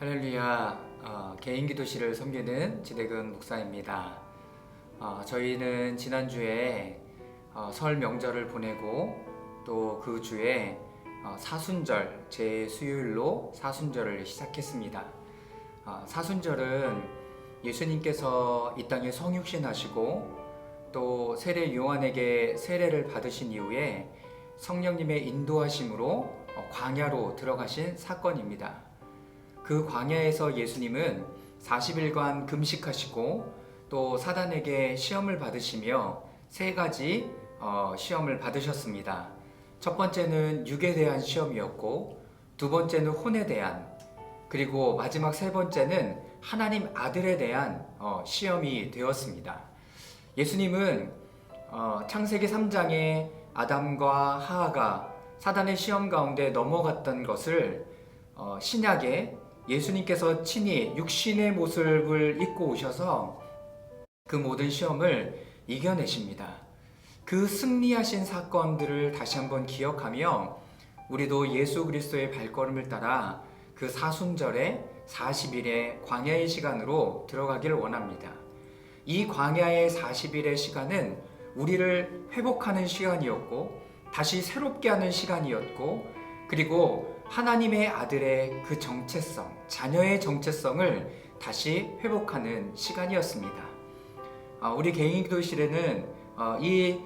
할렐루야, 개인 기도실을 섬기는 지대근 목사입니다. 저희는 지난주에 설 명절을 보내고 또 그 주에 사순절, 제 수요일로 사순절을 시작했습니다. 사순절은 예수님께서 이 땅에 성육신하시고 또 세례 요한에게 세례를 받으신 이후에 성령님의 인도하심으로 광야로 들어가신 사건입니다. 그 광야에서 예수님은 40일간 금식하시고 또 사단에게 시험을 받으시며 세 가지 시험을 받으셨습니다. 첫 번째는 육에 대한 시험이었고, 두 번째는 혼에 대한, 그리고 마지막 세 번째는 하나님 아들에 대한 시험이 되었습니다. 예수님은 창세기 3장에 아담과 하하가 사단의 시험 가운데 넘어갔던 것을 신약에 예수님께서 친히 육신의 모습을 입고 오셔서 그 모든 시험을 이겨내십니다. 그 승리하신 사건들을 다시 한번 기억하며 우리도 예수 그리스도의 발걸음을 따라 그 사순절의 40일의 광야의 시간으로 들어가길 원합니다. 이 광야의 40일의 시간은 우리를 회복하는 시간이었고, 다시 새롭게 하는 시간이었고, 그리고 하나님의 아들의 그 정체성, 자녀의 정체성을 다시 회복하는 시간이었습니다. 우리 개인 기도실에는 이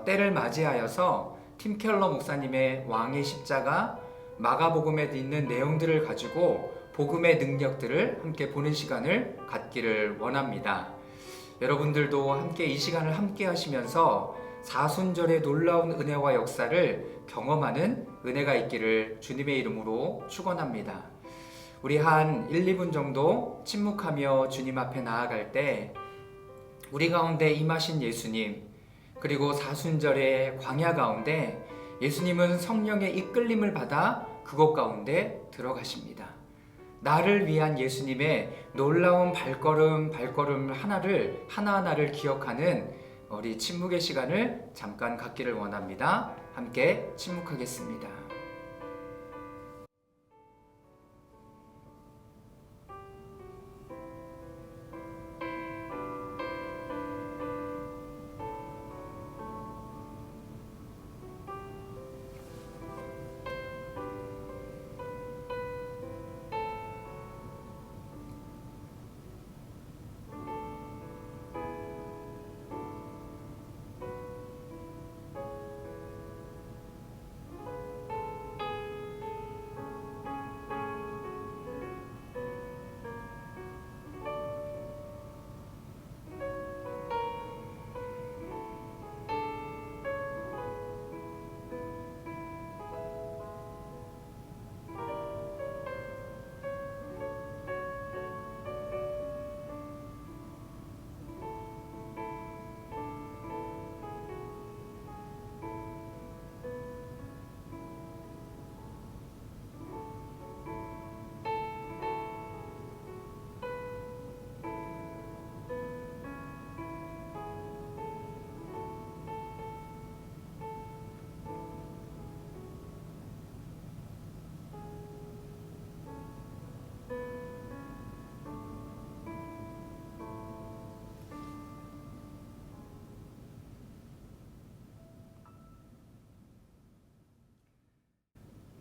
때를 맞이하여서 팀 켈러 목사님의 왕의 십자가, 마가복음에 있는 내용들을 가지고 복음의 능력들을 함께 보는 시간을 갖기를 원합니다. 여러분들도 함께 이 시간을 함께 하시면서 사순절의 놀라운 은혜와 역사를 경험하는 은혜가 있기를 주님의 이름으로 축원합니다. 우리 한 1, 2분 정도 침묵하며 주님 앞에 나아갈 때 우리 가운데 임하신 예수님, 그리고 사순절의 광야 가운데 예수님은 성령의 이끌림을 받아 그곳 가운데 들어가십니다. 나를 위한 예수님의 놀라운 발걸음 하나하나를 기억하는 우리 침묵의 시간을 잠깐 갖기를 원합니다. 함께 침묵하겠습니다.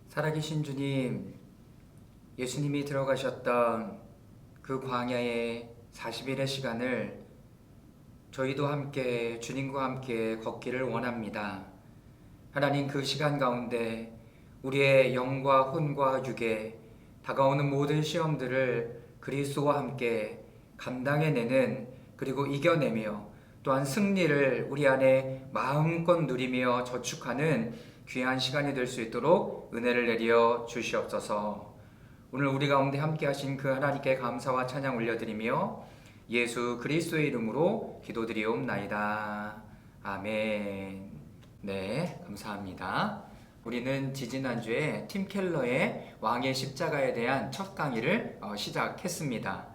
살아계신 주님, 예수님이 들어가셨던 그 광야의 40일의 시간을 저희도 함께 주님과 함께 걷기를 원합니다. 하나님, 그 시간 가운데 우리의 영과 혼과 육에 다가오는 모든 시험들을 그리스도와 함께 감당해내는, 그리고 이겨내며 또한 승리를 우리 안에 마음껏 누리며 저축하는 귀한 시간이 될 수 있도록 은혜를 내려 주시옵소서. 오늘 우리 가운데 함께 하신 그 하나님께 감사와 찬양 올려드리며 예수 그리스도의 이름으로 기도드리옵나이다. 아멘. 네, 감사합니다. 우리는 지지난주에 팀 켈러의 왕의 십자가에 대한 첫 강의를 시작했습니다.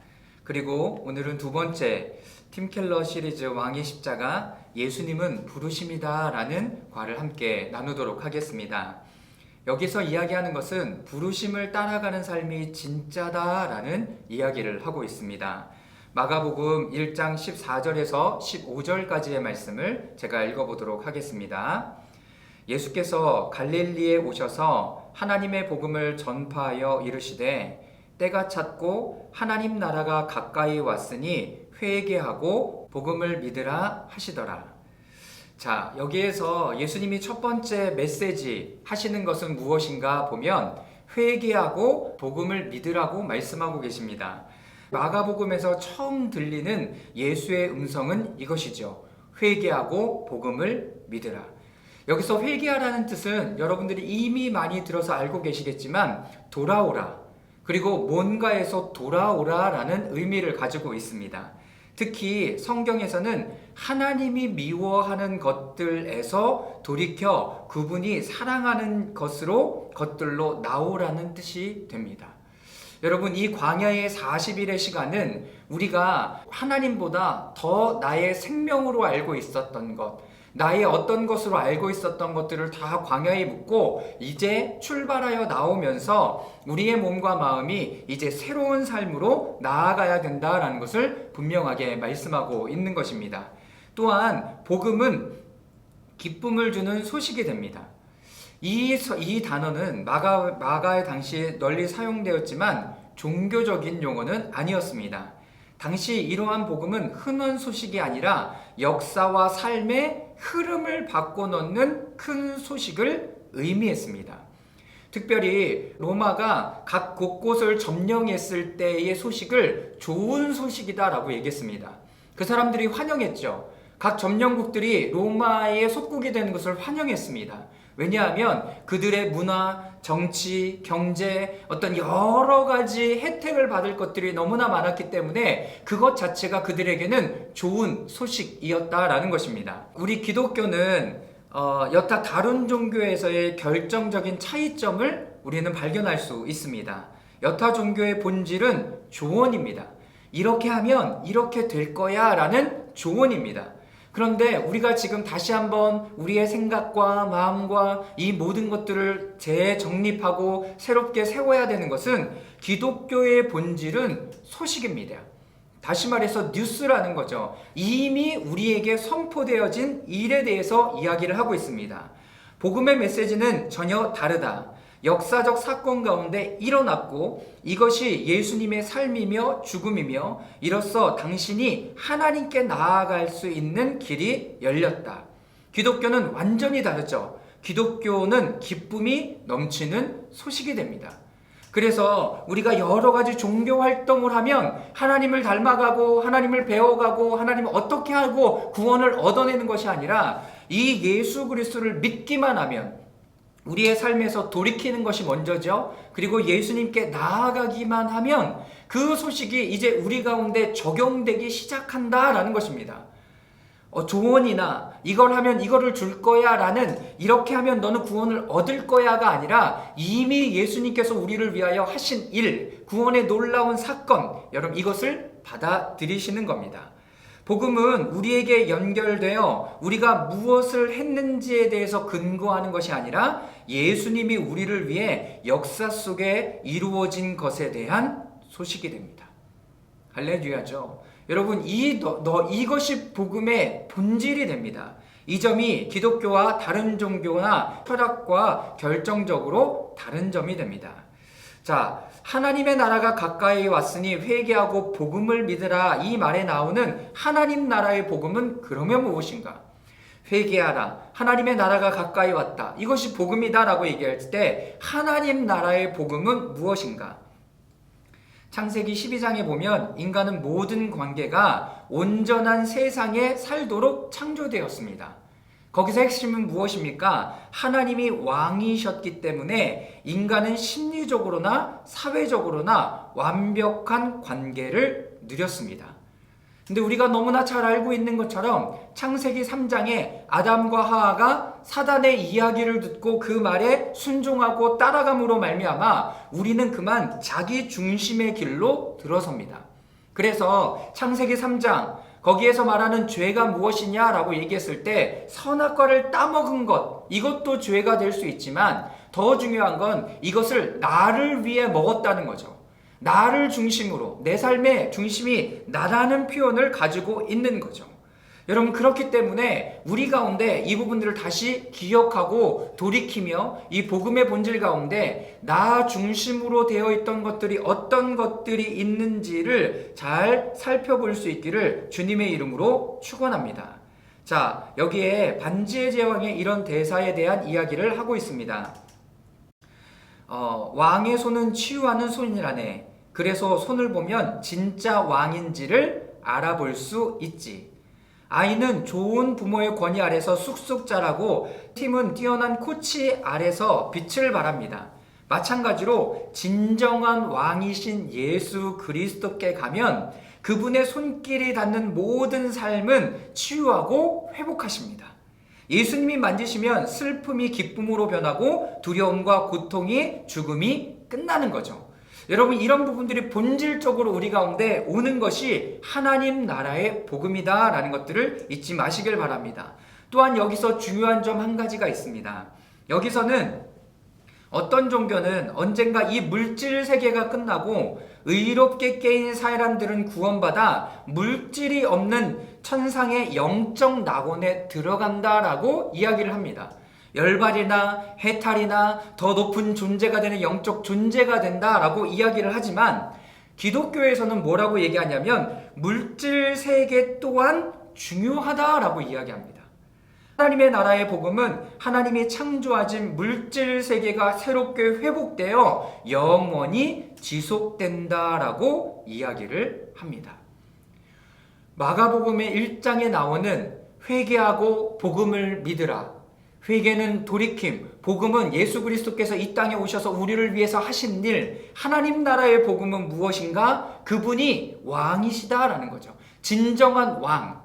그리고 오늘은 두 번째 팀 켈러 시리즈 왕의 십자가, 예수님은 부르심이다 라는 과를 함께 나누도록 하겠습니다. 여기서 이야기하는 것은 부르심을 따라가는 삶이 진짜다라는 이야기를 하고 있습니다. 마가복음 1장 14절에서 15절까지의 말씀을 제가 읽어보도록 하겠습니다. 예수께서 갈릴리에 오셔서 하나님의 복음을 전파하여 이르시되 때가 찼고 하나님 나라가 가까이 왔으니 회개하고 복음을 믿으라 하시더라. 자, 여기에서 예수님이 첫 번째 메시지 하시는 것은 무엇인가 보면 회개하고 복음을 믿으라고 말씀하고 계십니다. 마가복음에서 처음 들리는 예수의 음성은 이것이죠. 회개하고 복음을 믿으라. 여기서 회개하라는 뜻은 여러분들이 이미 많이 들어서 알고 계시겠지만 돌아오라, 그리고 뭔가에서 돌아오라라는 의미를 가지고 있습니다. 특히 성경에서는 하나님이 미워하는 것들에서 돌이켜 그분이 사랑하는 것들로 나오라는 뜻이 됩니다. 여러분, 이 광야의 40일의 시간은 우리가 하나님보다 더 나의 생명으로 알고 있었던 것, 나의 어떤 것으로 알고 있었던 것들을 다 광야에 묻고 이제 출발하여 나오면서 우리의 몸과 마음이 이제 새로운 삶으로 나아가야 된다라는 것을 분명하게 말씀하고 있는 것입니다. 또한 복음은 기쁨을 주는 소식이 됩니다. 이 단어는 마가의 당시에 널리 사용되었지만 종교적인 용어는 아니었습니다. 당시 이러한 복음은 흔한 소식이 아니라 역사와 삶의 흐름을 바꿔놓는 큰 소식을 의미했습니다. 특별히 로마가 각 곳곳을 점령했을 때의 소식을 좋은 소식이다라고 얘기했습니다. 그 사람들이 환영했죠. 각 점령국들이 로마의 속국이 되는 것을 환영했습니다. 왜냐하면 그들의 문화, 정치, 경제, 어떤 여러 가지 혜택을 받을 것들이 너무나 많았기 때문에 그것 자체가 그들에게는 좋은 소식이었다라는 것입니다. 우리 기독교는 여타 다른 종교에서의 결정적인 차이점을 우리는 발견할 수 있습니다. 여타 종교의 본질은 조언입니다. 이렇게 하면 이렇게 될 거야 라는 조언입니다. 그런데 우리가 지금 다시 한번 우리의 생각과 마음과 이 모든 것들을 재정립하고 새롭게 세워야 되는 것은 기독교의 본질은 소식입니다. 다시 말해서 뉴스라는 거죠. 이미 우리에게 선포되어진 일에 대해서 이야기를 하고 있습니다. 복음의 메시지는 전혀 다르다. 역사적 사건 가운데 일어났고 이것이 예수님의 삶이며 죽음이며 이로써 당신이 하나님께 나아갈 수 있는 길이 열렸다. 기독교는 완전히 다르죠. 기독교는 기쁨이 넘치는 소식이 됩니다. 그래서 우리가 여러 가지 종교 활동을 하면 하나님을 닮아가고 하나님을 배워가고 하나님을 어떻게 하고 구원을 얻어내는 것이 아니라 이 예수 그리스도를 믿기만 하면 우리의 삶에서 돌이키는 것이 먼저죠. 그리고 예수님께 나아가기만 하면 그 소식이 이제 우리 가운데 적용되기 시작한다라는 것입니다. 조언이나 이걸 하면 이거를 줄 거야 라는 이렇게 하면 너는 구원을 얻을 거야가 아니라 이미 예수님께서 우리를 위하여 하신 일, 구원의 놀라운 사건, 여러분 이것을 받아들이시는 겁니다. 복음은 우리에게 연결되어 우리가 무엇을 했는지에 대해서 근거하는 것이 아니라 예수님이 우리를 위해 역사 속에 이루어진 것에 대한 소식이 됩니다. 할렐루야죠. 여러분 이것이 복음의 본질이 됩니다. 이 점이 기독교와 다른 종교나 철학과 결정적으로 다른 점이 됩니다. 자, 하나님의 나라가 가까이 왔으니 회개하고 복음을 믿으라 이 말에 나오는 하나님 나라의 복음은 그러면 무엇인가? 회개하라. 하나님의 나라가 가까이 왔다. 이것이 복음이다 라고 얘기할 때 하나님 나라의 복음은 무엇인가? 창세기 12장에 보면 인간은 모든 관계가 온전한 세상에 살도록 창조되었습니다. 거기서 핵심은 무엇입니까? 하나님이 왕이셨기 때문에 인간은 심리적으로나 사회적으로나 완벽한 관계를 누렸습니다. 근데 우리가 너무나 잘 알고 있는 것처럼 창세기 3장에 아담과 하와가 사단의 이야기를 듣고 그 말에 순종하고 따라감으로 말미암아 우리는 그만 자기 중심의 길로 들어섭니다. 그래서 창세기 3장 거기에서 말하는 죄가 무엇이냐라고 얘기했을 때 선악과를 따먹은 것, 이것도 죄가 될 수 있지만 더 중요한 건 이것을 나를 위해 먹었다는 거죠. 나를 중심으로, 내 삶의 중심이 나라는 표현을 가지고 있는 거죠. 여러분, 그렇기 때문에 우리 가운데 이 부분들을 다시 기억하고 돌이키며 이 복음의 본질 가운데 나 중심으로 되어 있던 것들이 어떤 것들이 있는지를 잘 살펴볼 수 있기를 주님의 이름으로 축원합니다. 자, 여기에 반지의 제왕의 이런 대사에 대한 이야기를 하고 있습니다. 왕의 손은 치유하는 손이라네. 그래서 손을 보면 진짜 왕인지를 알아볼 수 있지. 아이는 좋은 부모의 권위 아래서 쑥쑥 자라고 팀은 뛰어난 코치 아래서 빛을 발합니다. 마찬가지로 진정한 왕이신 예수 그리스도께 가면 그분의 손길이 닿는 모든 삶은 치유하고 회복하십니다. 예수님이 만지시면 슬픔이 기쁨으로 변하고 두려움과 고통이 죽음이 끝나는 거죠. 여러분, 이런 부분들이 본질적으로 우리 가운데 오는 것이 하나님 나라의 복음이다 라는 것들을 잊지 마시길 바랍니다. 또한 여기서 중요한 점 한 가지가 있습니다. 여기서는 어떤 종교는 언젠가 이 물질 세계가 끝나고 의롭게 깨인 사람들은 구원받아 물질이 없는 천상의 영적 낙원에 들어간다라고 이야기를 합니다. 열발이나 해탈이나 더 높은 존재가 되는 영적 존재가 된다라고 이야기를 하지만 기독교에서는 뭐라고 얘기하냐면 물질 세계 또한 중요하다라고 이야기합니다. 하나님의 나라의 복음은 하나님이 창조하신 물질 세계가 새롭게 회복되어 영원히 지속된다라고 이야기를 합니다. 마가복음의 1장에 나오는 회개하고 복음을 믿으라. 회개는 돌이킴, 복음은 예수 그리스도께서 이 땅에 오셔서 우리를 위해서 하신 일, 하나님 나라의 복음은 무엇인가? 그분이 왕이시다라는 거죠. 진정한 왕,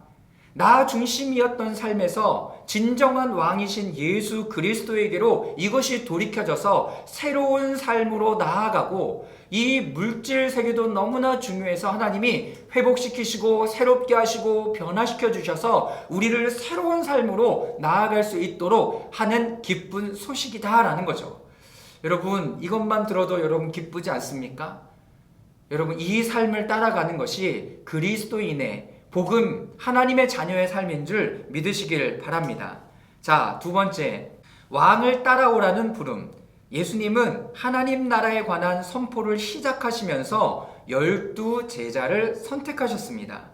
나 중심이었던 삶에서 진정한 왕이신 예수 그리스도에게로 이것이 돌이켜져서 새로운 삶으로 나아가고 이 물질 세계도 너무나 중요해서 하나님이 회복시키시고 새롭게 하시고 변화시켜 주셔서 우리를 새로운 삶으로 나아갈 수 있도록 하는 기쁜 소식이다라는 거죠. 여러분, 이것만 들어도 여러분 기쁘지 않습니까? 여러분, 이 삶을 따라가는 것이 그리스도인의 복음, 하나님의 자녀의 삶인 줄 믿으시길 바랍니다. 자, 두 번째, 왕을 따라오라는 부름. 예수님은 하나님 나라에 관한 선포를 시작하시면서 12 제자를 선택하셨습니다.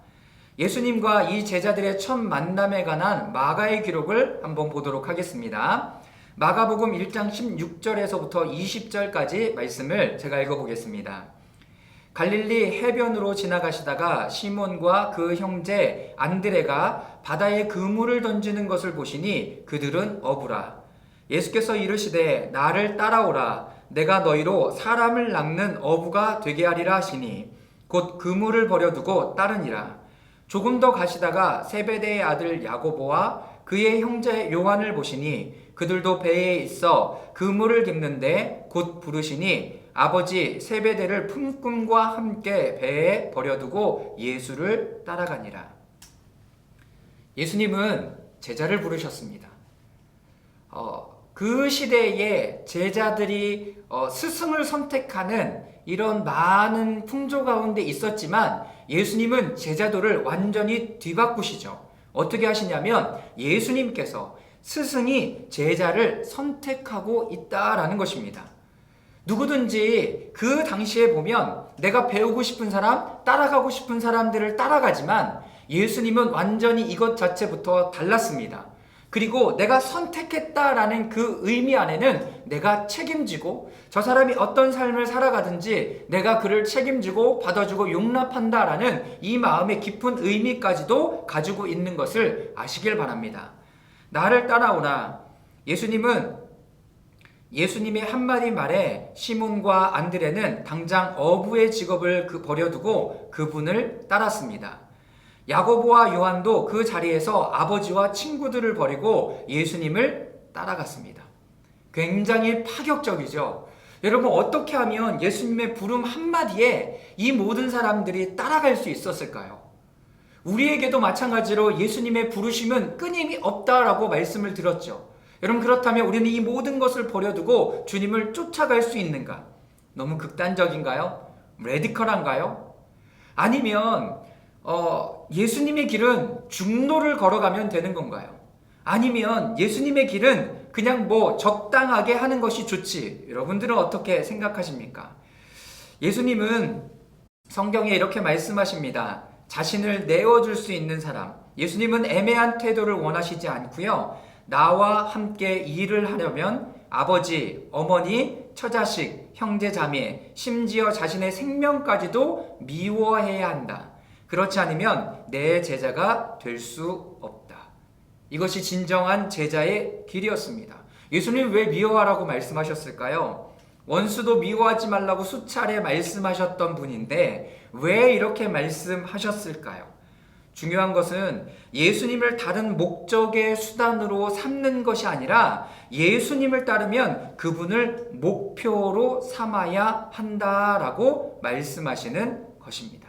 예수님과 이 제자들의 첫 만남에 관한 마가의 기록을 한번 보도록 하겠습니다. 마가복음 1장 16절에서부터 20절까지 말씀을 제가 읽어보겠습니다. 갈릴리 해변으로 지나가시다가 시몬과 그 형제 안드레가 바다에 그물을 던지는 것을 보시니 그들은 어부라. 예수께서 이르시되 나를 따라오라. 내가 너희로 사람을 낚는 어부가 되게 하리라 하시니 곧 그물을 버려두고 따르니라. 조금 더 가시다가 세베대의 아들 야고보와 그의 형제 요한을 보시니 그들도 배에 있어 그물을 깁는데 곧 부르시니 아버지 세베대를 품꾼과 함께 배에 버려두고 예수를 따라가니라. 예수님은 제자를 부르셨습니다. 그 시대에 제자들이 스승을 선택하는 이런 많은 풍조 가운데 있었지만 예수님은 제자도를 완전히 뒤바꾸시죠. 어떻게 하시냐면 예수님께서 스승이 제자를 선택하고 있다라는 것입니다. 누구든지 그 당시에 보면 내가 배우고 싶은 사람, 따라가고 싶은 사람들을 따라가지만 예수님은 완전히 이것 자체부터 달랐습니다. 그리고 내가 선택했다라는 그 의미 안에는 내가 책임지고 저 사람이 어떤 삶을 살아가든지 내가 그를 책임지고 받아주고 용납한다라는 이 마음의 깊은 의미까지도 가지고 있는 것을 아시길 바랍니다. 나를 따라오라. 예수님의 한마디 말에 시몬과 안드레는 당장 어부의 직업을 버려두고 그분을 따랐습니다. 야고보와 요한도 그 자리에서 아버지와 친구들을 버리고 예수님을 따라갔습니다. 굉장히 파격적이죠. 여러분, 어떻게 하면 예수님의 부름 한마디에 이 모든 사람들이 따라갈 수 있었을까요? 우리에게도 마찬가지로 예수님의 부르심은 끊임이 없다라고 말씀을 드렸죠. 여러분, 그렇다면 우리는 이 모든 것을 버려두고 주님을 쫓아갈 수 있는가? 너무 극단적인가요? 레디컬한가요? 아니면 예수님의 길은 중로를 걸어가면 되는 건가요? 아니면 예수님의 길은 그냥 적당하게 하는 것이 좋지? 여러분들은 어떻게 생각하십니까? 예수님은 성경에 이렇게 말씀하십니다. 자신을 내어줄 수 있는 사람. 예수님은 애매한 태도를 원하시지 않고요. 나와 함께 일을 하려면 아버지, 어머니, 처자식, 형제, 자매, 심지어 자신의 생명까지도 미워해야 한다. 그렇지 않으면 내 제자가 될 수 없다. 이것이 진정한 제자의 길이었습니다. 예수님 왜 미워하라고 말씀하셨을까요? 원수도 미워하지 말라고 수차례 말씀하셨던 분인데 왜 이렇게 말씀하셨을까요? 중요한 것은 예수님을 다른 목적의 수단으로 삼는 것이 아니라 예수님을 따르면 그분을 목표로 삼아야 한다라고 말씀하시는 것입니다.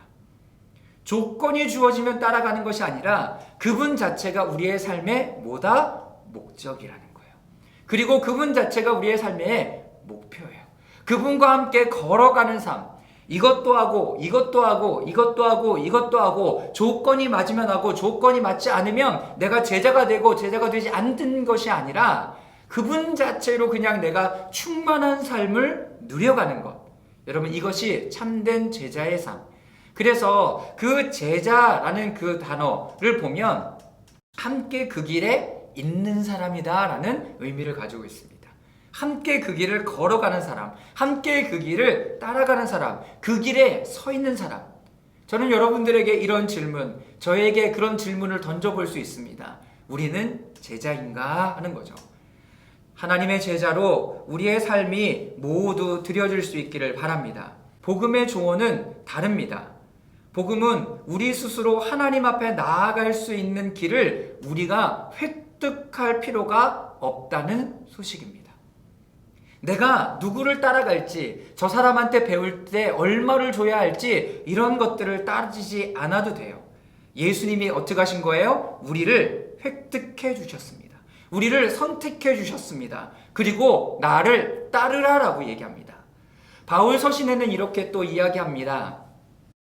조건이 주어지면 따라가는 것이 아니라 그분 자체가 우리의 삶의 목적이라는 거예요. 그리고 그분 자체가 우리의 삶의 목표예요. 그분과 함께 걸어가는 삶, 이것도 하고 이것도 하고 이것도 하고 이것도 하고 조건이 맞으면 하고 조건이 맞지 않으면 내가 제자가 되고 제자가 되지 않는 것이 아니라 그분 자체로 그냥 내가 충만한 삶을 누려가는 것. 여러분, 이것이 참된 제자의 삶. 그래서 그 제자라는 그 단어를 보면 함께 그 길에 있는 사람이다 라는 의미를 가지고 있습니다. 함께 그 길을 걸어가는 사람, 함께 그 길을 따라가는 사람, 그 길에 서 있는 사람. 저는 여러분들에게 이런 질문, 저에게 그런 질문을 던져볼 수 있습니다. 우리는 제자인가 하는 거죠. 하나님의 제자로 우리의 삶이 모두 드려질 수 있기를 바랍니다. 복음의 조언은 다릅니다. 복음은 우리 스스로 하나님 앞에 나아갈 수 있는 길을 우리가 획득할 필요가 없다는 소식입니다. 내가 누구를 따라갈지, 저 사람한테 배울 때 얼마를 줘야 할지 이런 것들을 따지지 않아도 돼요. 예수님이 어떻게 하신 거예요? 우리를 획득해 주셨습니다. 우리를 선택해 주셨습니다. 그리고 나를 따르라라고 얘기합니다. 바울 서신에는 이렇게 또 이야기합니다.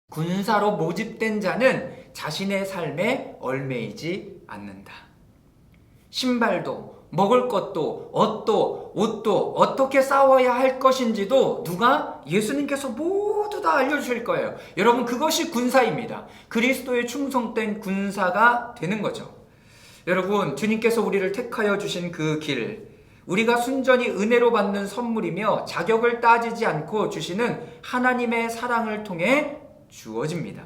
군사로 모집된 자는 자신의 삶에 얽매이지 않는다. 신발도 먹을 것도 옷도 어떻게 싸워야 할 것인지도 누가? 예수님께서 모두 다 알려주실 거예요. 여러분, 그것이 군사입니다. 그리스도의 충성된 군사가 되는 거죠. 여러분, 주님께서 우리를 택하여 주신 그 길, 우리가 순전히 은혜로 받는 선물이며 자격을 따지지 않고 주시는 하나님의 사랑을 통해 주어집니다.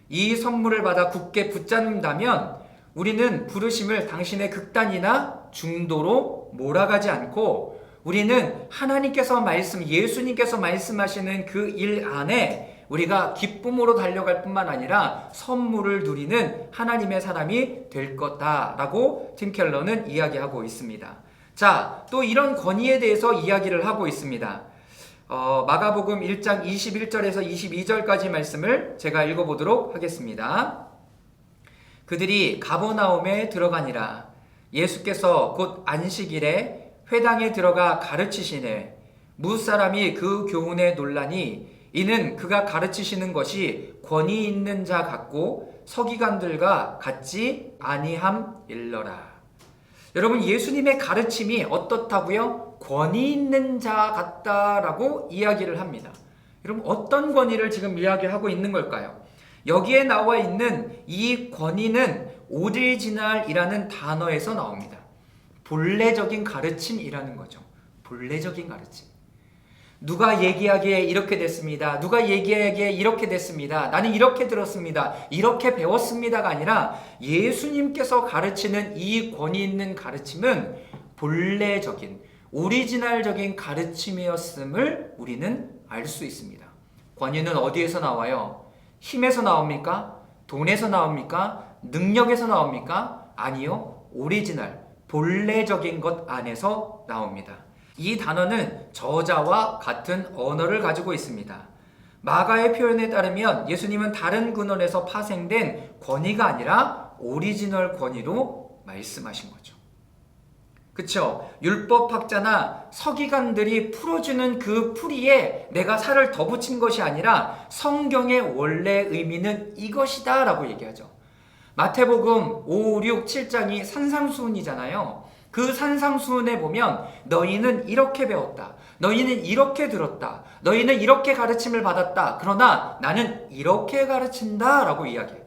이 선물을 받아 굳게 붙잡는다면 우리는 부르심을 당신의 극단이나 중도로 몰아가지 않고 우리는 하나님께서 예수님께서 말씀하시는 그 일 안에 우리가 기쁨으로 달려갈 뿐만 아니라 선물을 누리는 하나님의 사람이 될 거다라고 팀 켈러는 이야기하고 있습니다. 자, 또 이런 권위에 대해서 이야기를 하고 있습니다. 마가복음 1장 21절에서 22절까지 말씀을 제가 읽어보도록 하겠습니다. 그들이 가버나움에 들어가니라. 예수께서 곧 안식일에 회당에 들어가 가르치시네. 무사람이 그 교훈에 놀라니 이는 그가 가르치시는 것이 권위 있는 자 같고 서기관들과 같지 아니함일러라. 여러분, 예수님의 가르침이 어떻다고요? 권위 있는 자 같다라고 이야기를 합니다. 여러분, 어떤 권위를 지금 이야기하고 있는 걸까요? 여기에 나와 있는 이 권위는 오리지널이라는 단어에서 나옵니다. 본래적인 가르침이라는 거죠. 본래적인 가르침. 누가 얘기하기에 이렇게 됐습니다. 누가 얘기하기에 이렇게 됐습니다. 나는 이렇게 들었습니다. 이렇게 배웠습니다가 아니라 예수님께서 가르치는 이 권위 있는 가르침은 본래적인, 오리지널적인 가르침이었음을 우리는 알 수 있습니다. 권위는 어디에서 나와요? 힘에서 나옵니까? 돈에서 나옵니까? 능력에서 나옵니까? 아니요. 오리지널, 본래적인 것 안에서 나옵니다. 이 단어는 저자와 같은 언어를 가지고 있습니다. 마가의 표현에 따르면 예수님은 다른 근원에서 파생된 권위가 아니라 오리지널 권위로 말씀하신 거죠. 그쵸? 율법학자나 서기관들이 풀어주는 그 풀이에 내가 살을 더 붙인 것이 아니라 성경의 원래 의미는 이것이다 라고 얘기하죠. 마태복음 5, 6, 7장이 산상수훈이잖아요. 그 산상수훈에 보면 너희는 이렇게 배웠다. 너희는 이렇게 들었다. 너희는 이렇게 가르침을 받았다. 그러나 나는 이렇게 가르친다 라고 이야기해요.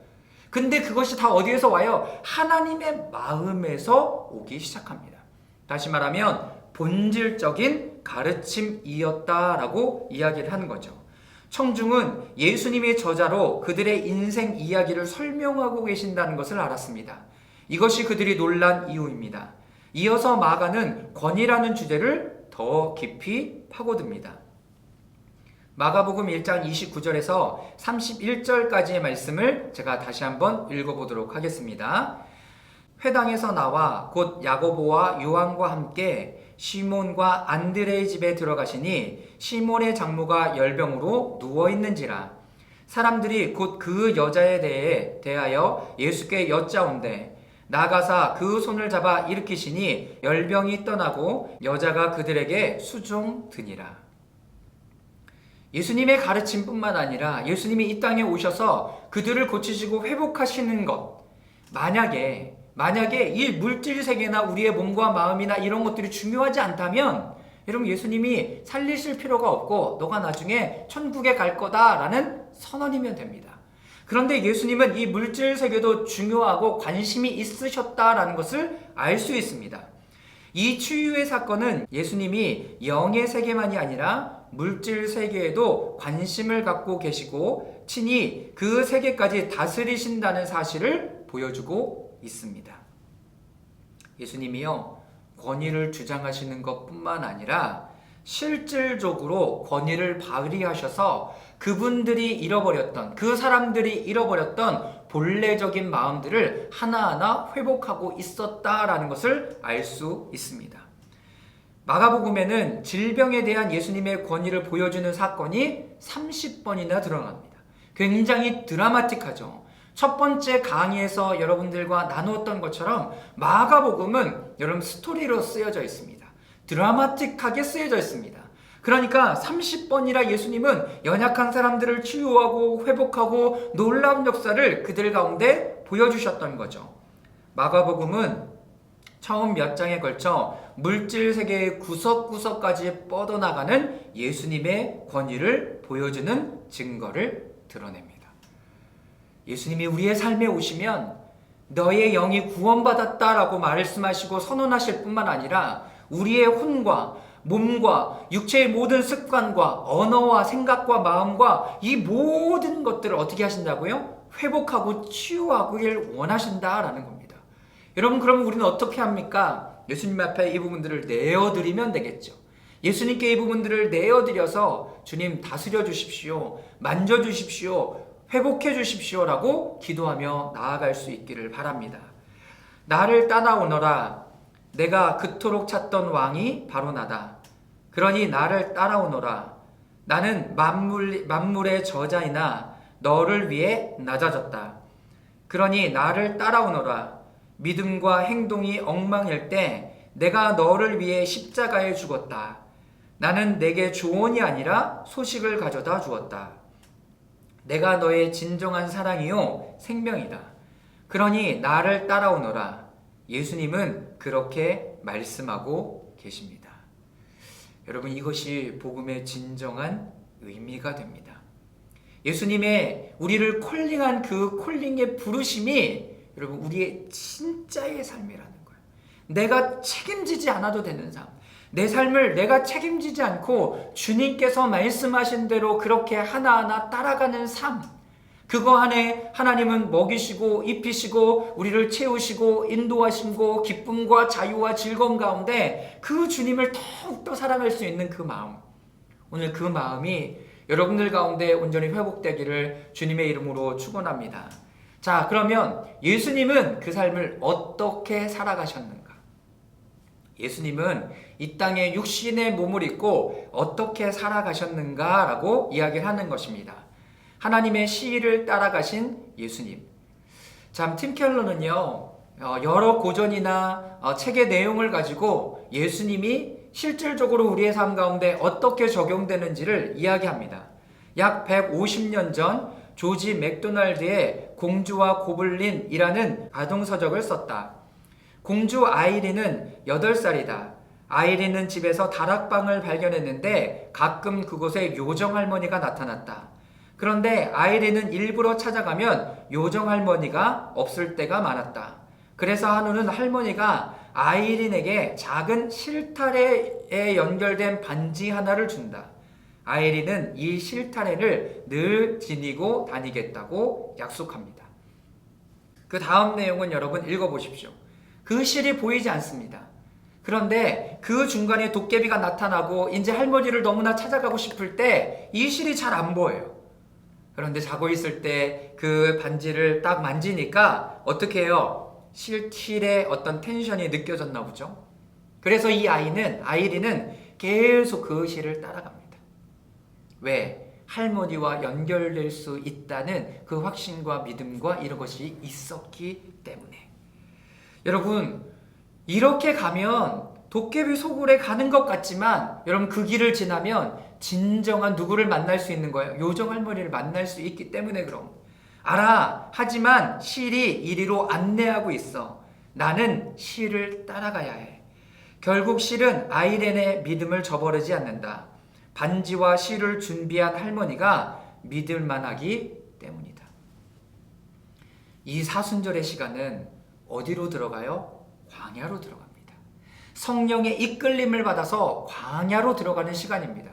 근데 그것이 다 어디에서 와요? 하나님의 마음에서 오기 시작합니다. 다시 말하면 본질적인 가르침이었다라고 이야기를 하는 거죠. 청중은 예수님의 저자로 그들의 인생 이야기를 설명하고 계신다는 것을 알았습니다. 이것이 그들이 놀란 이유입니다. 이어서 마가는 권위라는 주제를 더 깊이 파고듭니다. 마가복음 1장 29절에서 31절까지의 말씀을 제가 다시 한번 읽어보도록 하겠습니다. 회당에서 나와 곧 야고보와 요한과 함께 시몬과 안드레의 집에 들어가시니 시몬의 장모가 열병으로 누워있는지라. 사람들이 곧 그 여자에 대하여 예수께 여짜온대. 나가사 그 손을 잡아 일으키시니 열병이 떠나고 여자가 그들에게 수종드니라. 예수님의 가르침뿐만 아니라 예수님이 이 땅에 오셔서 그들을 고치시고 회복하시는 것, 만약에 이 물질 세계나 우리의 몸과 마음이나 이런 것들이 중요하지 않다면 여러분 예수님이 살리실 필요가 없고 너가 나중에 천국에 갈 거다라는 선언이면 됩니다. 그런데 예수님은 이 물질 세계도 중요하고 관심이 있으셨다라는 것을 알 수 있습니다. 이 치유의 사건은 예수님이 영의 세계만이 아니라 물질 세계에도 관심을 갖고 계시고 친히 그 세계까지 다스리신다는 사실을 보여주고 있습니다. 예수님이요, 권위를 주장하시는 것뿐만 아니라 실질적으로 권위를 발휘하셔서 그분들이 잃어버렸던, 그 사람들이 잃어버렸던 본래적인 마음들을 하나하나 회복하고 있었다라는 것을 알 수 있습니다. 마가복음에는 질병에 대한 예수님의 권위를 보여주는 사건이 30번이나 드러납니다. 굉장히 드라마틱하죠. 첫 번째 강의에서 여러분들과 나누었던 것처럼 마가복음은 여러분 스토리로 쓰여져 있습니다. 드라마틱하게 쓰여져 있습니다. 그러니까 30번이라 예수님은 연약한 사람들을 치유하고 회복하고 놀라운 역사를 그들 가운데 보여주셨던 거죠. 마가복음은 처음 몇 장에 걸쳐 물질 세계의 구석구석까지 뻗어나가는 예수님의 권위를 보여주는 증거를 드러냅니다. 예수님이 우리의 삶에 오시면 너의 영이 구원받았다라고 말씀하시고 선언하실 뿐만 아니라 우리의 혼과 몸과 육체의 모든 습관과 언어와 생각과 마음과 이 모든 것들을 어떻게 하신다고요? 회복하고 치유하길 원하신다라는 겁니다. 여러분, 그러면 우리는 어떻게 합니까? 예수님 앞에 이 부분들을 내어드리면 되겠죠. 예수님께 이 부분들을 내어드려서 주님 다스려 주십시오. 만져 주십시오. 회복해 주십시오라고 기도하며 나아갈 수 있기를 바랍니다. 나를 따라오너라. 내가 그토록 찾던 왕이 바로 나다. 그러니 나를 따라오너라. 나는 만물의 저자이나 너를 위해 낮아졌다. 그러니 나를 따라오너라. 믿음과 행동이 엉망일 때 내가 너를 위해 십자가에 죽었다. 나는 내게 조언이 아니라 소식을 가져다 주었다. 내가 너의 진정한 사랑이요 생명이다. 그러니 나를 따라오너라. 예수님은 그렇게 말씀하고 계십니다. 여러분, 이것이 복음의 진정한 의미가 됩니다. 예수님의 우리를 콜링한 그 콜링의 부르심이 여러분 우리의 진짜의 삶이라는 거예요. 내가 책임지지 않아도 되는 삶. 내 삶을 내가 책임지지 않고 주님께서 말씀하신 대로 그렇게 하나하나 따라가는 삶. 그거 안에 하나님은 먹이시고 입히시고 우리를 채우시고 인도하시고 기쁨과 자유와 즐거움 가운데 그 주님을 더욱더 사랑할 수 있는 그 마음. 오늘 그 마음이 여러분들 가운데 온전히 회복되기를 주님의 이름으로 축원합니다. 자, 그러면 예수님은 그 삶을 어떻게 살아가셨는가? 예수님은 이 땅에 육신의 몸을 입고 어떻게 살아가셨는가라고 이야기를 하는 것입니다. 하나님의 시를 따라가신 예수님. 참, 팀 켈러는요, 여러 고전이나 책의 내용을 가지고 예수님이 실질적으로 우리의 삶 가운데 어떻게 적용되는지를 이야기합니다. 약 150년 전 조지 맥도날드의 공주와 고블린이라는 아동서적을 썼다. 공주 아이린은 8살이다. 아이린은 집에서 다락방을 발견했는데 가끔 그곳에 요정할머니가 나타났다. 그런데 아이린은 일부러 찾아가면 요정할머니가 없을 때가 많았다. 그래서 한우는 할머니가 아이린에게 작은 실타래에 연결된 반지 하나를 준다. 아이린은 이 실타래를 늘 지니고 다니겠다고 약속합니다. 그 다음 내용은 여러분 읽어보십시오. 그 실이 보이지 않습니다. 그런데 그 중간에 도깨비가 나타나고 이제 할머니를 너무나 찾아가고 싶을 때 이 실이 잘 안 보여요. 그런데 자고 있을 때 그 반지를 딱 만지니까 어떻게 해요? 실의 어떤 텐션이 느껴졌나 보죠. 그래서 이 아이린은 계속 그 실을 따라갑니다. 왜? 할머니와 연결될 수 있다는 그 확신과 믿음과 이런 것이 있었기 때문에. 여러분, 이렇게 가면 도깨비 소굴에 가는 것 같지만 여러분 그 길을 지나면 진정한 누구를 만날 수 있는 거예요? 요정 할머니를 만날 수 있기 때문에 그럼. 알아. 하지만 실이 이리로 안내하고 있어. 나는 실을 따라가야 해. 결국 실은 아이린의 믿음을 저버리지 않는다. 반지와 실을 준비한 할머니가 믿을 만하기 때문이다. 이 사순절의 시간은 어디로 들어가요? 광야로 들어갑니다. 성령의 이끌림을 받아서 광야로 들어가는 시간입니다.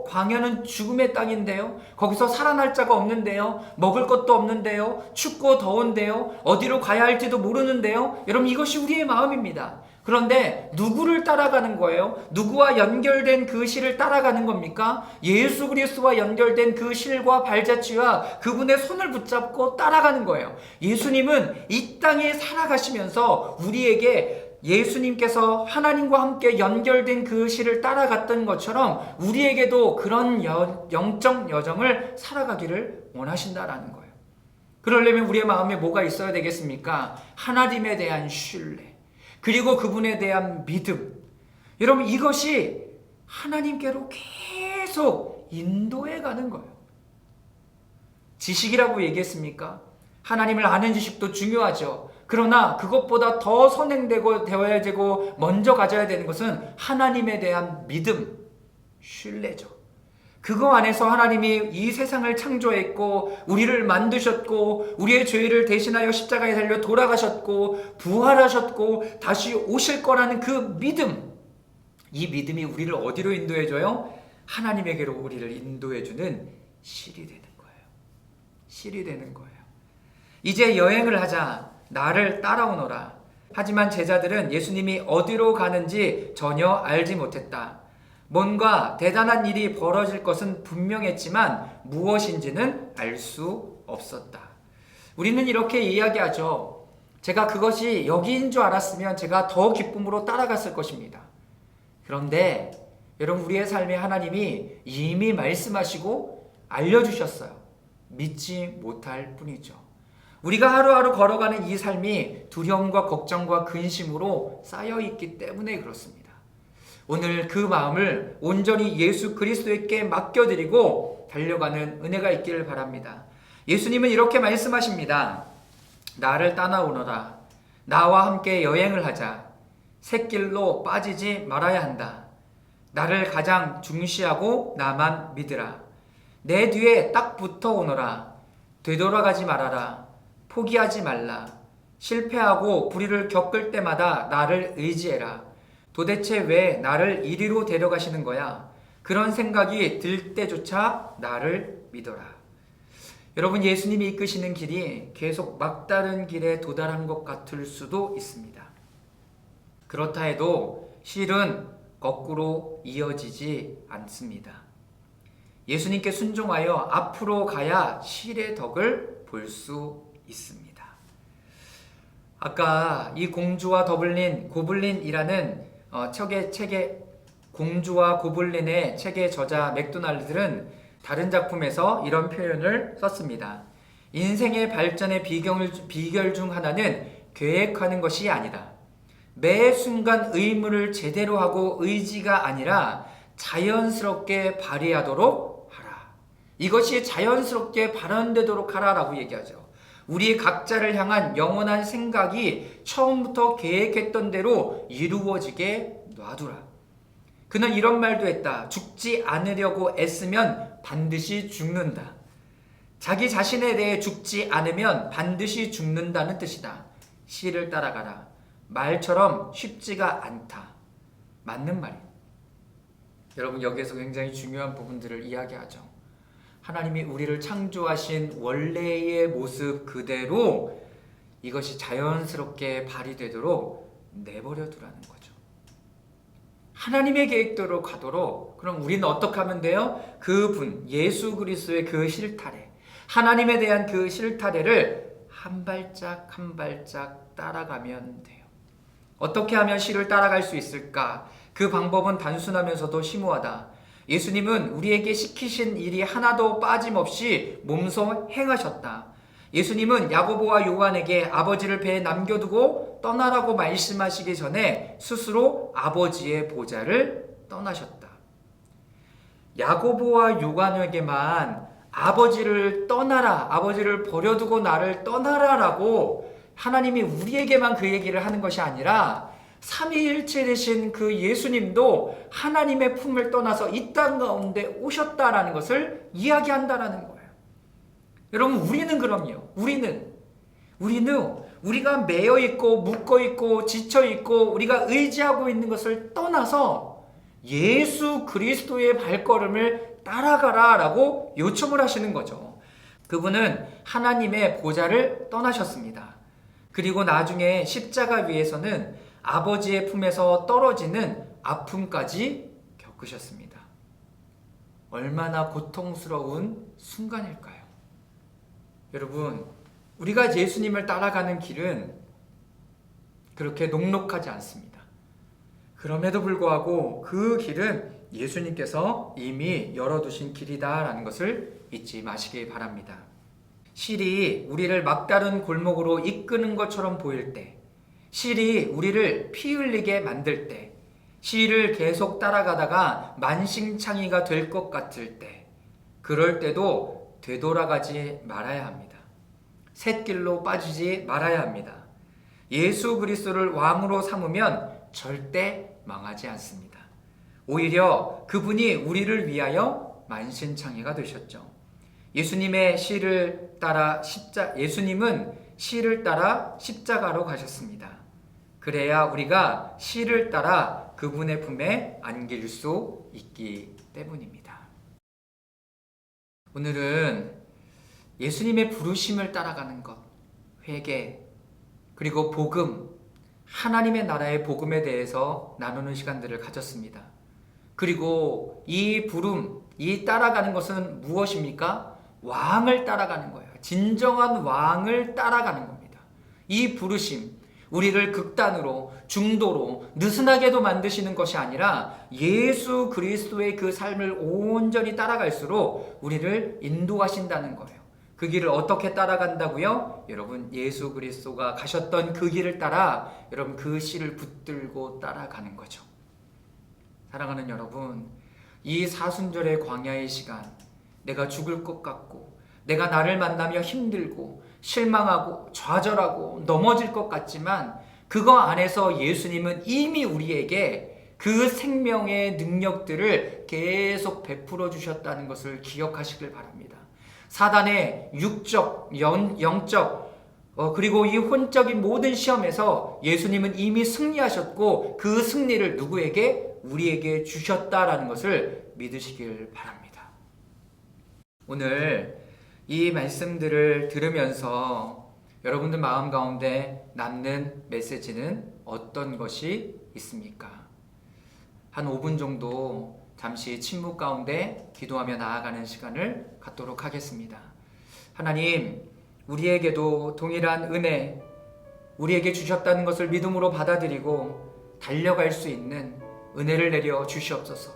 광야는 죽음의 땅인데요. 거기서 살아날 자가 없는데요. 먹을 것도 없는데요. 춥고 더운데요. 어디로 가야 할지도 모르는데요. 여러분 이것이 우리의 마음입니다. 그런데 누구를 따라가는 거예요? 누구와 연결된 그 실을 따라가는 겁니까? 예수 그리스도와 연결된 그 실과 발자취와 그분의 손을 붙잡고 따라가는 거예요. 예수님은 이 땅에 살아가시면서 우리에게 예수님께서 하나님과 함께 연결된 그 실을 따라갔던 것처럼 우리에게도 그런 영적 여정을 살아가기를 원하신다라는 거예요. 그러려면 우리의 마음에 뭐가 있어야 되겠습니까? 하나님에 대한 신뢰, 그리고 그분에 대한 믿음. 여러분 이것이 하나님께로 계속 인도해 가는 거예요. 지식이라고 얘기했습니까? 하나님을 아는 지식도 중요하죠. 그러나 그것보다 더 선행되고 되어야 되고 먼저 가져야 되는 것은 하나님에 대한 믿음, 신뢰죠. 그거 안에서 하나님이 이 세상을 창조했고 우리를 만드셨고 우리의 죄를 대신하여 십자가에 달려 돌아가셨고 부활하셨고 다시 오실 거라는 그 믿음, 이 믿음이 우리를 어디로 인도해줘요? 하나님에게로 우리를 인도해주는 실이 되는 거예요. 실이 되는 거예요. 이제 여행을 하자. 나를 따라오너라. 하지만 제자들은 예수님이 어디로 가는지 전혀 알지 못했다. 뭔가 대단한 일이 벌어질 것은 분명했지만 무엇인지는 알 수 없었다. 우리는 이렇게 이야기하죠. 제가 그것이 여기인 줄 알았으면 제가 더 기쁨으로 따라갔을 것입니다. 그런데 여러분 우리의 삶에 하나님이 이미 말씀하시고 알려주셨어요. 믿지 못할 뿐이죠. 우리가 하루하루 걸어가는 이 삶이 두려움과 걱정과 근심으로 쌓여있기 때문에 그렇습니다. 오늘 그 마음을 온전히 예수 그리스도에게 맡겨드리고 달려가는 은혜가 있기를 바랍니다. 예수님은 이렇게 말씀하십니다. 나를 따라오너라. 나와 함께 여행을 하자. 샛길로 빠지지 말아야 한다. 나를 가장 중시하고 나만 믿으라. 내 뒤에 딱 붙어 오너라. 되돌아가지 말아라. 포기하지 말라. 실패하고 불의를 겪을 때마다 나를 의지해라. 도대체 왜 나를 이리로 데려가시는 거야? 그런 생각이 들 때조차 나를 믿어라. 여러분 예수님이 이끄시는 길이 계속 막다른 길에 도달한 것 같을 수도 있습니다. 그렇다 해도 실은 거꾸로 이어지지 않습니다. 예수님께 순종하여 앞으로 가야 실의 덕을 볼 수 있습니다. 아까 이 공주와 고블린이라는 책의 공주와 고블린의 책의 저자 맥도날드는 다른 작품에서 이런 표현을 썼습니다. 인생의 발전의 비결 중 하나는 계획하는 것이 아니다. 매 순간 의무를 제대로 하고 의지가 아니라 자연스럽게 발휘하도록 하라. 이것이 자연스럽게 발현되도록 하라라고 얘기하죠. 우리 각자를 향한 영원한 생각이 처음부터 계획했던 대로 이루어지게 놔두라. 그는 이런 말도 했다. 죽지 않으려고 애쓰면 반드시 죽는다. 자기 자신에 대해 죽지 않으면 반드시 죽는다는 뜻이다. 시를 따라가라. 말처럼 쉽지가 않다. 맞는 말이에요. 여러분, 여기에서 굉장히 중요한 부분들을 이야기하죠. 하나님이 우리를 창조하신 원래의 모습 그대로 이것이 자연스럽게 발휘되도록 내버려 두라는 거죠. 하나님의 계획대로 가도록. 그럼 우리는 어떻게 하면 돼요? 그분 예수 그리스도의 그 실타래, 하나님에 대한 그 실타래를 한 발짝 한 발짝 따라가면 돼요. 어떻게 하면 시를 따라갈 수 있을까? 그 방법은 단순하면서도 심오하다. 예수님은 우리에게 시키신 일이 하나도 빠짐없이 몸소 행하셨다. 예수님은 야고보와 요한에게 아버지를 배에 남겨두고 떠나라고 말씀하시기 전에 스스로 아버지의 보좌를 떠나셨다. 야고보와 요한에게만 아버지를 떠나라, 아버지를 버려두고 나를 떠나라라고 하나님이 우리에게만 그 얘기를 하는 것이 아니라 삼위일체 되신 그 예수님도 하나님의 품을 떠나서 이 땅 가운데 오셨다라는 것을 이야기한다라는 거예요. 여러분, 우리는 그럼요. 우리는 우리가 매여 있고 묶어 있고 지쳐 있고 우리가 의지하고 있는 것을 떠나서 예수 그리스도의 발걸음을 따라가라라고 요청을 하시는 거죠. 그분은 하나님의 보좌를 떠나셨습니다. 그리고 나중에 십자가 위에서는 아버지의 품에서 떨어지는 아픔까지 겪으셨습니다. 얼마나 고통스러운 순간일까요? 여러분, 우리가 예수님을 따라가는 길은 그렇게 녹록하지 않습니다. 그럼에도 불구하고 그 길은 예수님께서 이미 열어두신 길이다라는 것을 잊지 마시기 바랍니다. 실이 우리를 막다른 골목으로 이끄는 것처럼 보일 때, 실이 우리를 피 흘리게 만들 때, 실을 계속 따라가다가 만신창이가 될 것 같을 때, 그럴 때도 되돌아가지 말아야 합니다. 샛길로 빠지지 말아야 합니다. 예수 그리스도를 왕으로 삼으면 절대 망하지 않습니다. 오히려 그분이 우리를 위하여 만신창이가 되셨죠. 예수님은 시를 따라 십자가로 가셨습니다. 그래야 우리가 시를 따라 그분의 품에 안길 수 있기 때문입니다. 오늘은 예수님의 부르심을 따라가는 것, 회개, 그리고 복음, 하나님의 나라의 복음에 대해서 나누는 시간들을 가졌습니다. 그리고 이 부름, 이 따라가는 것은 무엇입니까? 왕을 따라가는 거예요. 진정한 왕을 따라가는 겁니다. 이 부르심, 우리를 극단으로, 중도로, 느슨하게도 만드시는 것이 아니라 예수 그리스도의 그 삶을 온전히 따라갈수록 우리를 인도하신다는 거예요. 그 길을 어떻게 따라간다고요? 여러분, 예수 그리스도가 가셨던 그 길을 따라 여러분 그 씨를 붙들고 따라가는 거죠. 사랑하는 여러분, 이 사순절의 광야의 시간, 내가 죽을 것 같고 내가 나를 만나며 힘들고 실망하고 좌절하고 넘어질 것 같지만 그거 안에서 예수님은 이미 우리에게 그 생명의 능력들을 계속 베풀어 주셨다는 것을 기억하시길 바랍니다. 사단의 육적, 영적, 그리고 이 혼적인 모든 시험에서 예수님은 이미 승리하셨고 그 승리를 누구에게? 우리에게 주셨다라는 것을 믿으시길 바랍니다. 오늘 이 말씀들을 들으면서 여러분들 마음 가운데 남는 메시지는 어떤 것이 있습니까? 한 5분 정도 잠시 침묵 가운데 기도하며 나아가는 시간을 갖도록 하겠습니다. 하나님, 우리에게도 동일한 은혜, 우리에게 주셨다는 것을 믿음으로 받아들이고 달려갈 수 있는 은혜를 내려 주시옵소서.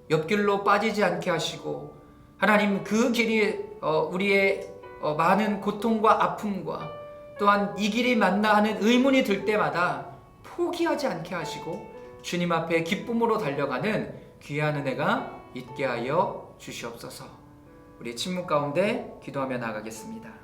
옆길로 빠지지 않게 하시고 하나님, 그 길이 우리의 많은 고통과 아픔과 또한 이 길이 맞나 하는 의문이 들 때마다 포기하지 않게 하시고 주님 앞에 기쁨으로 달려가는 귀한 은혜가 있게 하여 주시옵소서. 우리 침묵 가운데 기도하며 나가겠습니다.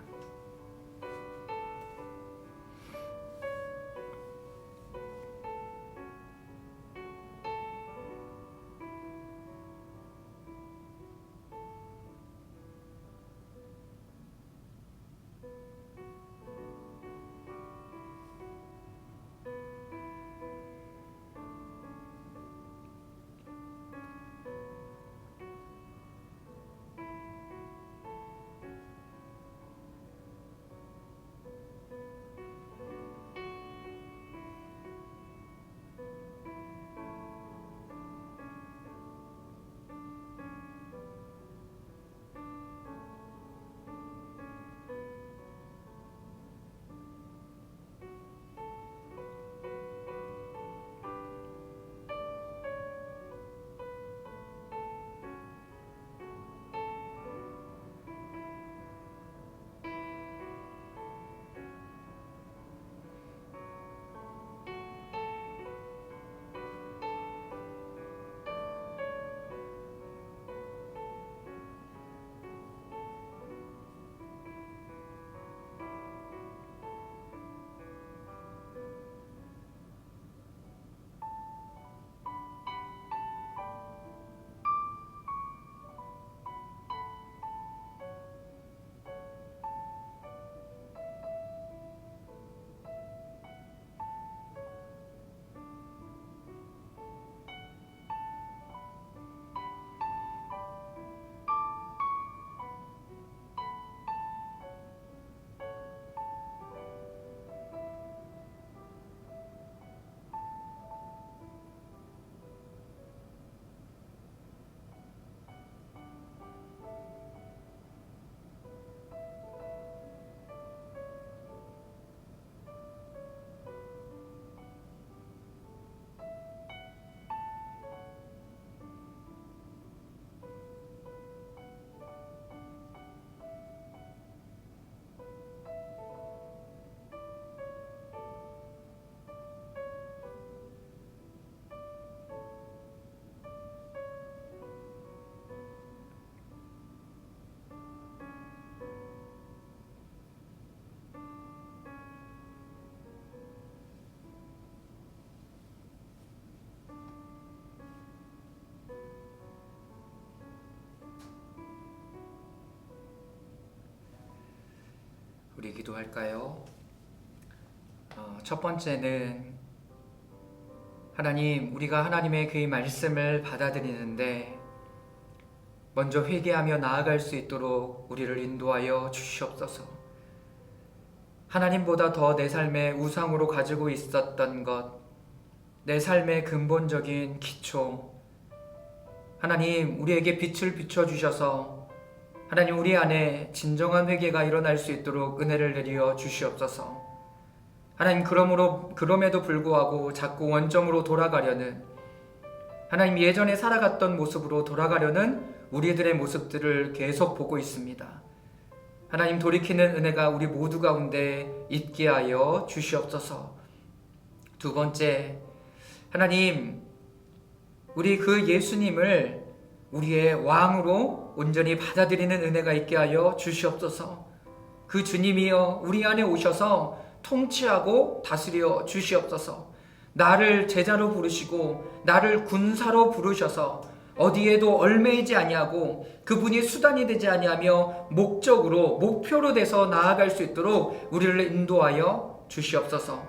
우리 기도할까요? 첫 번째는 하나님, 우리가 하나님의 그 말씀을 받아들이는데 먼저 회개하며 나아갈 수 있도록 우리를 인도하여 주시옵소서. 하나님보다 더 내 삶에 우상으로 가지고 있었던 것, 내 삶의 근본적인 기초, 하나님 우리에게 빛을 비춰주셔서 하나님 우리 안에 진정한 회개가 일어날 수 있도록 은혜를 내려 주시옵소서. 하나님 그럼에도 불구하고 자꾸 원점으로 돌아가려는, 하나님 예전에 살아갔던 모습으로 돌아가려는 우리들의 모습들을 계속 보고 있습니다. 하나님 돌이키는 은혜가 우리 모두 가운데 있게 하여 주시옵소서. 두 번째, 하나님 우리 그 예수님을 우리의 왕으로 온전히 받아들이는 은혜가 있게 하여 주시옵소서. 그 주님이여 우리 안에 오셔서 통치하고 다스려 주시옵소서. 나를 제자로 부르시고 나를 군사로 부르셔서 어디에도 얽매이지 아니하고 그분이 수단이 되지 아니하며 목표로 돼서 나아갈 수 있도록 우리를 인도하여 주시옵소서.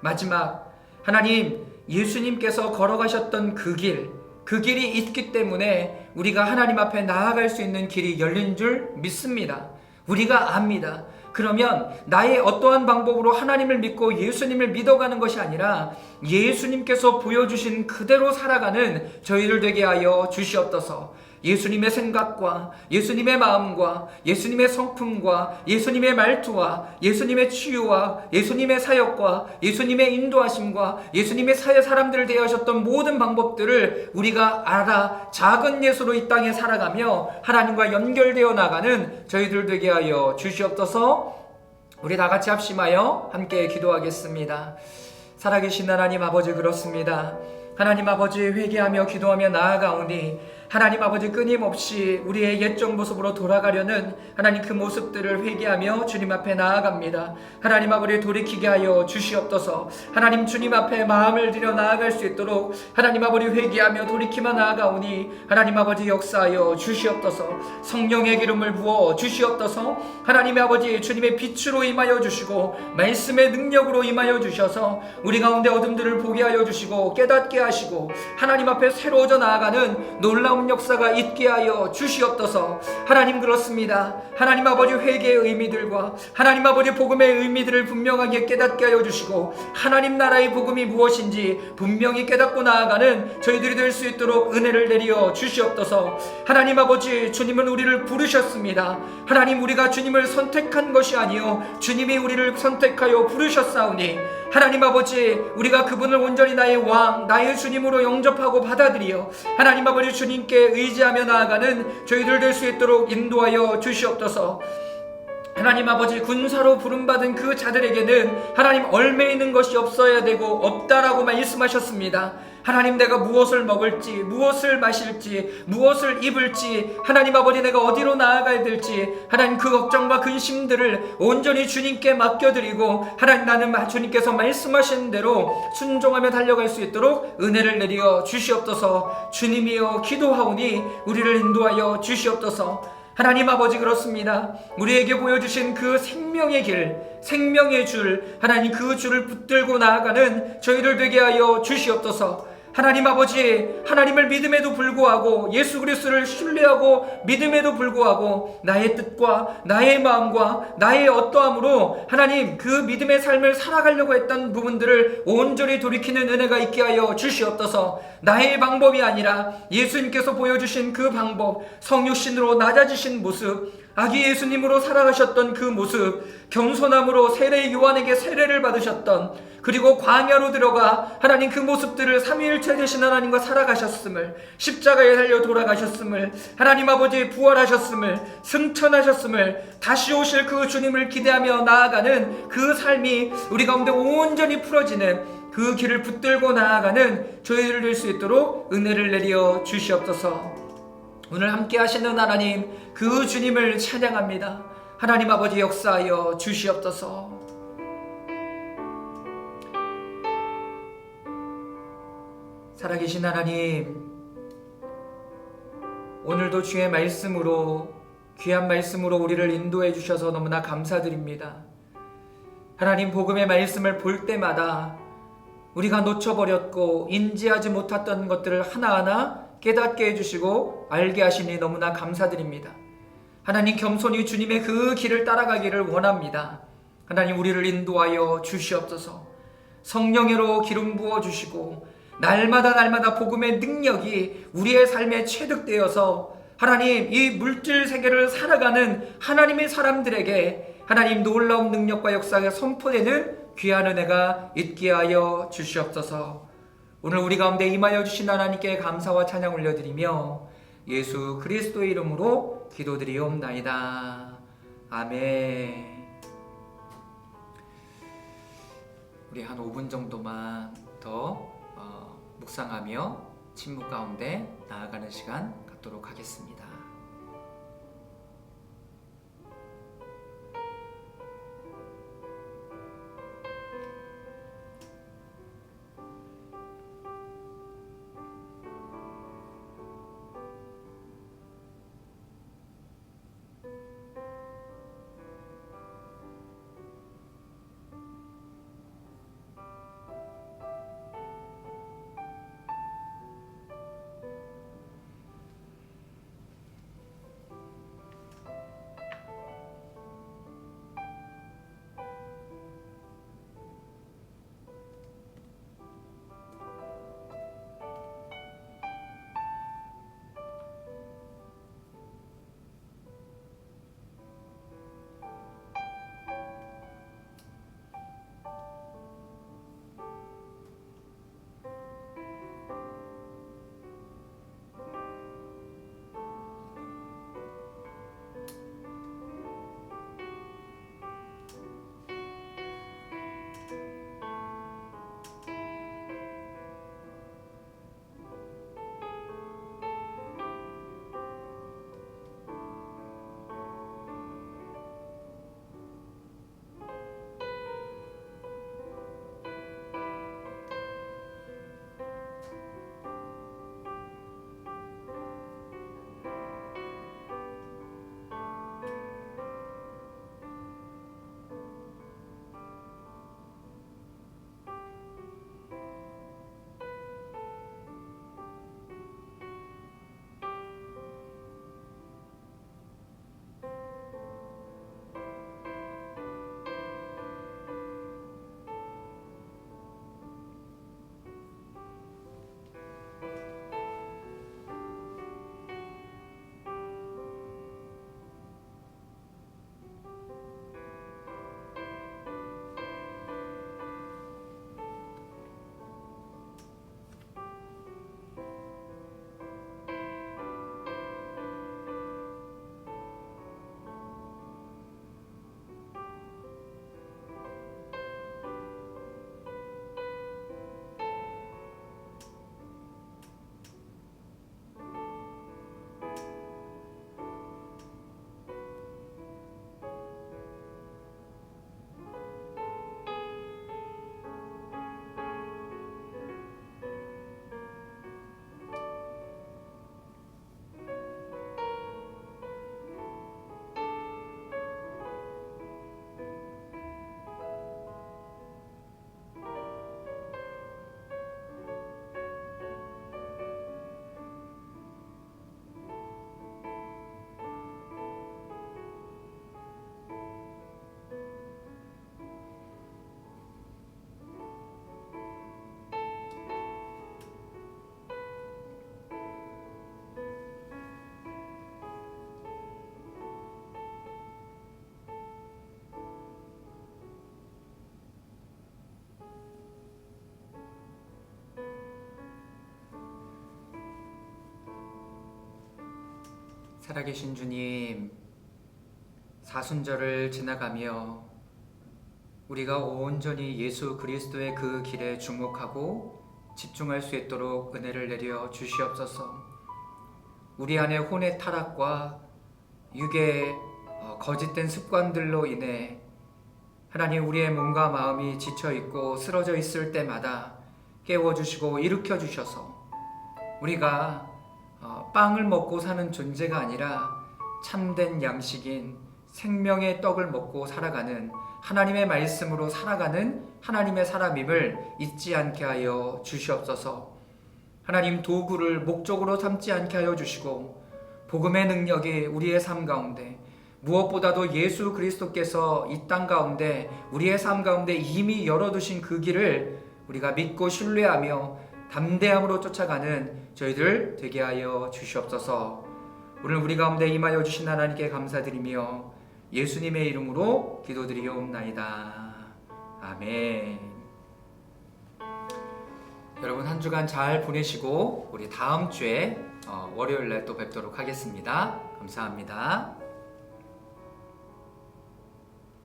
마지막, 하나님 예수님께서 걸어가셨던 그 길이 있기 때문에 우리가 하나님 앞에 나아갈 수 있는 길이 열린 줄 믿습니다. 우리가 압니다. 그러면 나의 어떠한 방법으로 하나님을 믿고 예수님을 믿어가는 것이 아니라 예수님께서 보여주신 그대로 살아가는 저희들 되게 하여 주시옵소서. 예수님의 생각과 예수님의 마음과 예수님의 성품과 예수님의 말투와 예수님의 치유와 예수님의 사역과 예수님의 인도하심과 예수님의 사람들을 대하셨던 모든 방법들을 우리가 알아 작은 예수로 이 땅에 살아가며 하나님과 연결되어 나가는 저희들 되게 하여 주시옵소서. 우리 다 같이 합심하여 함께 기도하겠습니다. 살아계신 하나님 아버지, 그렇습니다. 하나님 아버지, 회개하며 기도하며 나아가오니 하나님 아버지, 끊임없이 우리의 옛적 모습으로 돌아가려는 하나님 그 모습들을 회개하며 주님 앞에 나아갑니다. 하나님 아버지, 돌이키게 하여 주시옵소서. 하나님 주님 앞에 마음을 들여 나아갈 수 있도록 하나님 아버지, 회개하며 돌이키며 나아가오니 하나님 아버지, 역사하여 주시옵소서. 성령의 기름을 부어 주시옵소서. 하나님 아버지, 주님의 빛으로 임하여 주시고 말씀의 능력으로 임하여 주셔서 우리 가운데 어둠들을 보게 하여 주시고 깨닫게 하시고 하나님 앞에 새로워져 나아가는 놀라운 역사가 있게 하여 주시옵소서. 하나님, 그렇습니다. 하나님 아버지, 회개의 의미들과 하나님 아버지 복음의 의미들을 분명하게 깨닫게 하여 주시고 하나님 나라의 복음이 무엇인지 분명히 깨닫고 나아가는 저희들이 될 수 있도록 은혜를 내려 주시옵소서. 하나님 아버지, 주님은 우리를 부르셨습니다. 하나님, 우리가 주님을 선택한 것이 아니요 주님이 우리를 선택하여 부르셨사오니 하나님 아버지, 우리가 그분을 온전히 나의 왕, 나의 주님으로 영접하고 받아들여 하나님 아버지, 주님께 의지하며 나아가는 저희들 될 수 있도록 인도하여 주시옵소서. 하나님 아버지, 군사로 부름받은 그 자들에게는 하나님 얼매 있는 것이 없어야 되고 없다라고 말씀하셨습니다. 하나님, 내가 무엇을 먹을지, 무엇을 마실지, 무엇을 입을지, 하나님 아버지, 내가 어디로 나아가야 될지 하나님 그 걱정과 근심들을 온전히 주님께 맡겨드리고 하나님, 나는 주님께서 말씀하신 대로 순종하며 달려갈 수 있도록 은혜를 내려 주시옵소서. 주님이여, 기도하오니 우리를 인도하여 주시옵소서. 하나님 아버지, 그렇습니다. 우리에게 보여주신 그 생명의 길, 생명의 줄, 하나님 그 줄을 붙들고 나아가는 저희들 되게 하여 주시옵소서. 하나님 아버지, 하나님을 믿음에도 불구하고 예수 그리스도를 신뢰하고 믿음에도 불구하고 나의 뜻과 나의 마음과 나의 어떠함으로 하나님 그 믿음의 삶을 살아가려고 했던 부분들을 온전히 돌이키는 은혜가 있게 하여 주시옵소서. 나의 방법이 아니라 예수님께서 보여주신 그 방법, 성육신으로 낮아지신 모습, 아기 예수님으로 살아가셨던 그 모습, 겸손함으로 세례 요한에게 세례를 받으셨던, 그리고 광야로 들어가 하나님 그 모습들을 삼위일체 되신 하나님과 살아가셨음을, 십자가에 달려 돌아가셨음을, 하나님 아버지 부활하셨음을, 승천하셨음을, 다시 오실 그 주님을 기대하며 나아가는 그 삶이 우리 가운데 온전히 풀어지는 그 길을 붙들고 나아가는 저희들 될 수 있도록 은혜를 내려 주시옵소서. 오늘 함께 하시는 하나님, 그 주님을 찬양합니다. 하나님 아버지, 역사하여 주시옵소서. 살아계신 하나님, 오늘도 주의 말씀으로, 귀한 말씀으로 우리를 인도해 주셔서 너무나 감사드립니다. 하나님, 복음의 말씀을 볼 때마다 우리가 놓쳐버렸고 인지하지 못했던 것들을 하나하나 깨닫게 해주시고 알게 하시니 너무나 감사드립니다. 하나님, 겸손히 주님의 그 길을 따라가기를 원합니다. 하나님, 우리를 인도하여 주시옵소서. 성령으로 기름 부어주시고 날마다 복음의 능력이 우리의 삶에 체득되어서 하나님, 이 물질 세계를 살아가는 하나님의 사람들에게 하나님 놀라운 능력과 역사가 선포되는 귀한 은혜가 있게 하여 주시옵소서. 오늘 우리 가운데 임하여 주신 하나님께 감사와 찬양 올려드리며 예수 그리스도의 이름으로 기도드리옵나이다. 아멘. 우리 한 5분 정도만 더 묵상하며 침묵 가운데 나아가는 시간 갖도록 하겠습니다. 살아계신 주님, 사순절을 지나가며 우리가 온전히 예수 그리스도의 그 길에 주목하고 집중할 수 있도록 은혜를 내려 주시옵소서. 우리 안에 혼의 타락과 육의 거짓된 습관들로 인해 하나님, 우리의 몸과 마음이 지쳐있고 쓰러져 있을 때마다 깨워주시고 일으켜주셔서 우리가 빵을 먹고 사는 존재가 아니라 참된 양식인 생명의 떡을 먹고 살아가는, 하나님의 말씀으로 살아가는 하나님의 사람임을 잊지 않게 하여 주시옵소서. 하나님, 도구를 목적으로 삼지 않게 하여 주시고 복음의 능력이 우리의 삶 가운데, 무엇보다도 예수 그리스도께서 이 땅 가운데 우리의 삶 가운데 이미 열어두신 그 길을 우리가 믿고 신뢰하며 담대함으로 쫓아가는 저희들 되게 하여 주시옵소서. 오늘 우리 가운데 임하여 주신 하나님께 감사드리며 예수님의 이름으로 기도드리옵나이다. 아멘. 여러분, 한 주간 잘 보내시고 우리 다음 주에 월요일 날 또 뵙도록 하겠습니다. 감사합니다.